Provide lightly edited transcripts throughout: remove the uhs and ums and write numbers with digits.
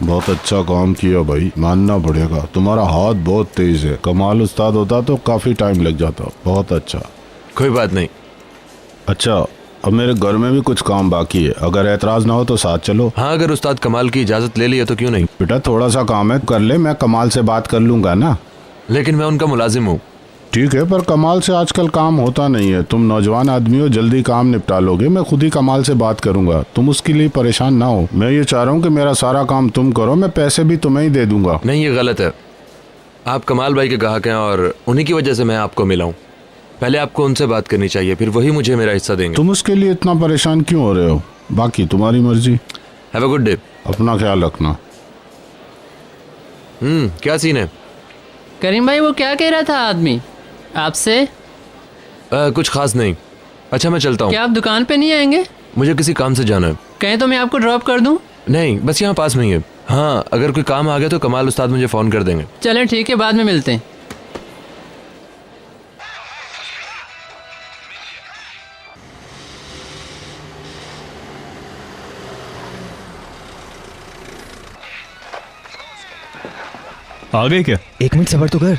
बहुत अच्छा काम किया भाई, मानना पड़ेगा। तुम्हारा हाथ बहुत तेज है। कमाल उस्ताद होता तो काफी टाइम लग जाता। बहुत अच्छा। कोई बात नहीं। अच्छा, अब मेरे घर में भी कुछ काम बाकी है, अगर एतराज ना हो तो साथ चलो। हाँ, अगर उस्ताद कमाल की इजाजत ले ली है तो क्यों नहीं। बेटा थोड़ा सा काम है, कर ले, मैं कमाल से बात कर लूंगा ना। लेकिन मैं उनका मुलाजिम हूँ। ठीक है, पर कमाल से आजकल काम होता नहीं है। तुम नौजवान आदमी हो, जल्दी काम निपटा लोगे। मैं खुद ही कमाल से बात करूंगा, तुम उसके लिए परेशान ना हो। मैं ये चाह रहा हूँ कि मेरा सारा काम तुम करो, मैं पैसे भी तुम्हें ही दे दूंगा। नहीं, ये गलत है। आप कमाल भाई के ग्राहक हैं और उन्हीं की वजह से मैं आपको मिला हूँ। पहले आपको उनसे बात करनी चाहिए, फिर वही मुझे मेरा हिस्सा देंगे। तुम उसके लिए इतना परेशान क्यों हो रहे हो? बाकी तुम्हारी मर्जी। Have a good day. अपना ख्याल रखना। क्या सीन है? करीम भाई, वो क्या कह रहा था आदमी आपसे? कुछ खास नहीं। अच्छा, मैं चलता हूँ। क्या आप दुकान पे नहीं आएंगे? मुझे किसी काम से जाना है। कहें तो मैं आपको ड्रॉप कर दूं? नहीं, बस यहाँ पास में ही है। हाँ, अगर कोई काम आ गया तो कमाल उस्ताद मुझे फ़ोन कर देंगे। चलें ठीक है, बाद में मिलते हैं। आ गए क्या? 1 मिनट सबर तो कर।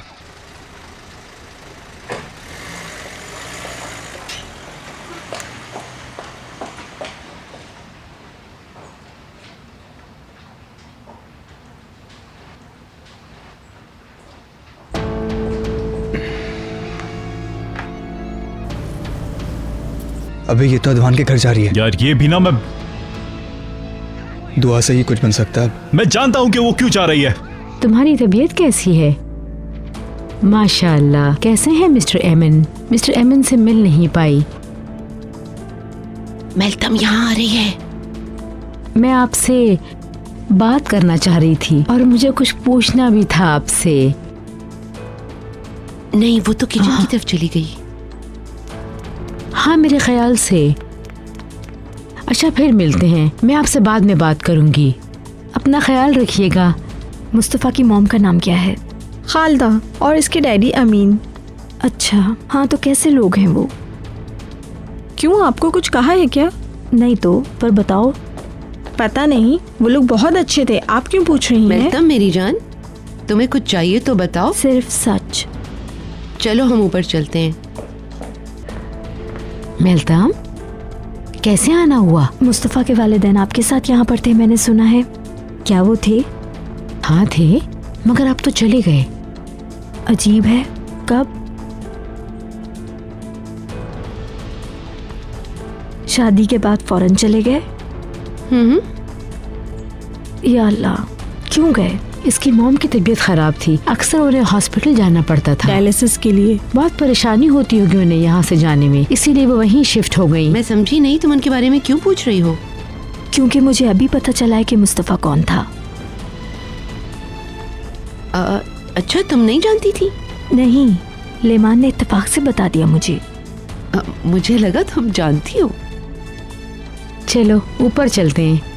अबे ये तो अदवान के घर जा रही है। यार ये भी ना, मैं दुआ से ही कुछ बन सकता है। मैं जानता हूँ कि वो क्यों चाह रही है। तुम्हारी तबीयत कैसी है? माशाअल्लाह। कैसे हैं मिस्टर एमन? मिस्टर एमन से मिल नहीं पाई। मेल्तम यहाँ आ रही है। मैं आपसे बात करना चाह रही थी और मुझे कुछ पूछना भी था आपसे। नहीं, वो तो किचन की तरफ चली गई। हाँ, मेरे ख्याल से। अच्छा, फिर मिलते हैं। मैं आपसे बाद में बात करूंगी। अपना ख्याल रखिएगा। मुस्तफ़ा की मॉम का नाम क्या है? खालदा, और इसके डैडी अमीन। अच्छा, हाँ, तो कैसे लोग हैं वो? क्यों, आपको कुछ कहा है क्या? नहीं तो, पर बताओ। पता नहीं, वो लोग बहुत अच्छे थे। आप क्यों पूछ रही हैं? मेल्तम मेरी जान, तुम्हें कुछ चाहिए तो बताओ। सिर्फ सच। चलो हम ऊपर चलते हैं। मेल्तम, कैसे आना हुआ? मुस्तफ़ा के वालिदैन आपके साथ यहाँ पर थे, मैंने सुना है। क्या वो थे? हाँ थे, मगर अब तो चले गए। अजीब है। कब? शादी के बाद फौरन चले गए? या अल्लाह, क्यों गए? इसकी मॉम की तबीयत खराब थी, अक्सर उन्हें हॉस्पिटल जाना पड़ता था डायलिसिस के लिए। बहुत परेशानी होती होगी उन्हें यहाँ से जाने में, इसीलिए वो वहीं शिफ्ट हो गई। मैं समझी नहीं, तुम उनके बारे में क्यों पूछ रही हो? क्योंकि मुझे अभी पता चला है कि मुस्तफ़ा कौन था। अच्छा, तुम नहीं जानती थी? नहीं, लेमान ने इत्तेफाक से बता दिया मुझे। मुझे लगा तुम जानती हो। चलो ऊपर चलते हैं।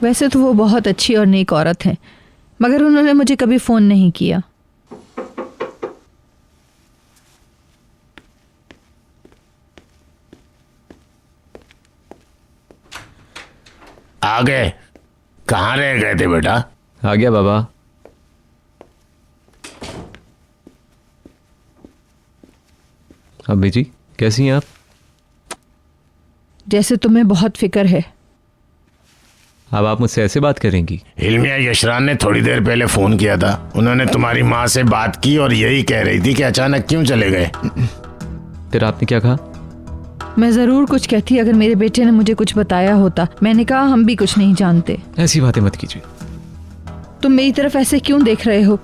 वैसे तो वो बहुत अच्छी और नेक औरत है, मगर उन्होंने मुझे कभी फ़ोन नहीं किया। आ गए? कहाँ रह गए थे बेटा? आ गया बाबा। अम्मी जी, कैसी हैं आप? जैसे तुम्हें बहुत फिक्र है। अब आप मुझसे ऐसे बात करेंगी? हिलमिया यशरान ने थोड़ी देर पहले फोन किया था। उन्होंने तुम्हारी माँ से बात की और यही कह रही थी कि अचानक क्यों चले गए। फिर आपने क्या कहा? मैं ज़रूर कुछ कहती अगर मेरे बेटे ने मुझे कुछ बताया होता। मैंने कहा हम भी कुछ नहीं जानते। ऐसी बातें मत कीजिए। तुम मेरी तरफ ऐसे क्यों देख रहे हो?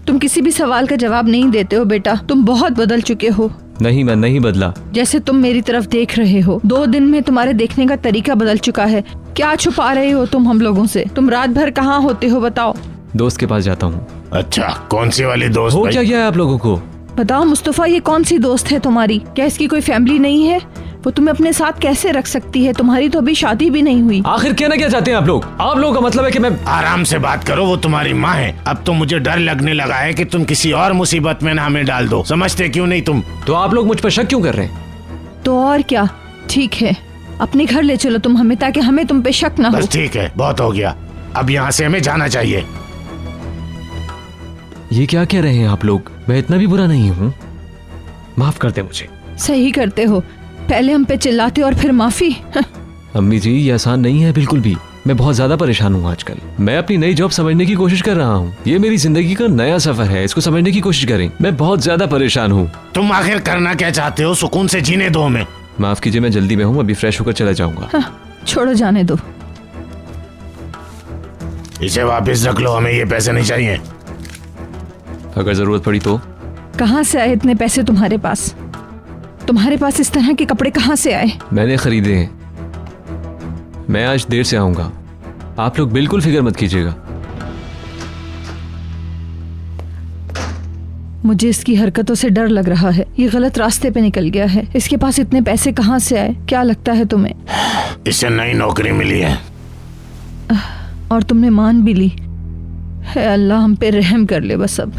तुम किसी भी सवाल का जवाब नहीं देते हो बेटा। तुम बहुत बदल चुके हो। नहीं, मैं नहीं बदला। जैसे तुम मेरी तरफ देख रहे हो, 2 दिन में तुम्हारे देखने का तरीका बदल चुका है। क्या छुपा रहे हो तुम हम लोगों से? तुम रात भर कहाँ होते हो बताओ? दोस्त के पास जाता हूँ। अच्छा, कौन सी वाली दोस्त? हो क्या गया है आप लोगों को? बताओ मुस्तफ़ा, ये कौन सी दोस्त है तुम्हारी? क्या इसकी कोई फैमिली नहीं है? वो तुम्हें अपने साथ कैसे रख सकती है? तुम्हारी तो अभी शादी भी नहीं हुई। आखिर कहना क्या चाहते हैं आप लोग? आप लोगों का मतलब है कि मैं... आराम से बात करो, वो तुम्हारी माँ है। अब तो मुझे डर लगने लगा है कि तुम किसी और मुसीबत में ना हमें डाल दो। समझते क्यों नहीं तुम? तो आप लोग मुझ पर शक क्यों कर रहे हैं? तो और क्या, ठीक है, अपने घर ले चलो तुम हमें, ताकि हमें तुम पे शक ना हो। बस ठीक है, बहुत हो गया। अब यहाँ से हमें जाना चाहिए। ये क्या कह रहे हैं आप लोग? मैं इतना भी बुरा नहीं हूँ, माफ कर दे मुझे। सही करते हो, पहले हम पे चिल्लाते और फिर माफी। अम्मी जी, ये आसान नहीं है बिल्कुल भी। मैं बहुत ज्यादा परेशान हूँ आजकल। मैं अपनी नई जॉब समझने की कोशिश कर रहा हूँ। ये मेरी जिंदगी का नया सफर है, इसको समझने की कोशिश करें। मैं बहुत ज्यादा परेशान हूँ। तुम आखिर करना क्या चाहते हो? सुकून से जीने दो हमें। माफ कीजिए, मैं जल्दी में हूँ, अभी फ्रेश होकर चला जाऊंगा। हाँ, छोड़ो, जाने दो। इसे वापस रख लो, हमें ये पैसे नहीं चाहिए। अगर जरूरत पड़ी तो? कहाँ से आए इतने पैसे तुम्हारे पास? तुम्हारे पास इस तरह के कपड़े कहाँ से आए? मैंने खरीदे हैं। मैं आज देर से आऊंगा, आप लोग बिल्कुल फिक्र मत कीजिएगा। मुझे इसकी हरकतों से डर लग रहा है। ये गलत रास्ते पे निकल गया है। इसके पास इतने पैसे कहाँ से आए? क्या लगता है तुम्हें? इसे नई नौकरी मिली है और तुमने मान भी ली है। अल्लाह हम पे रहम कर ले बस अब।